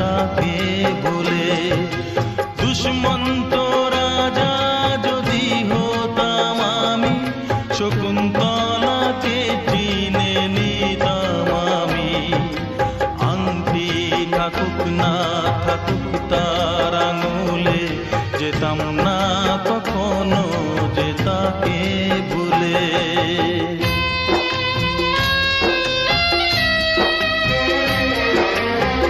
তাকে ভুলে। দুষ্মন্ত রাজা যদি হতাম আমি, শকুন্তলাকে চিনে নিতাম আমি। আংটি থাকুক না থাকুক তার আঙুলে, যেতাম না কখনো যে তাকে ভুলে।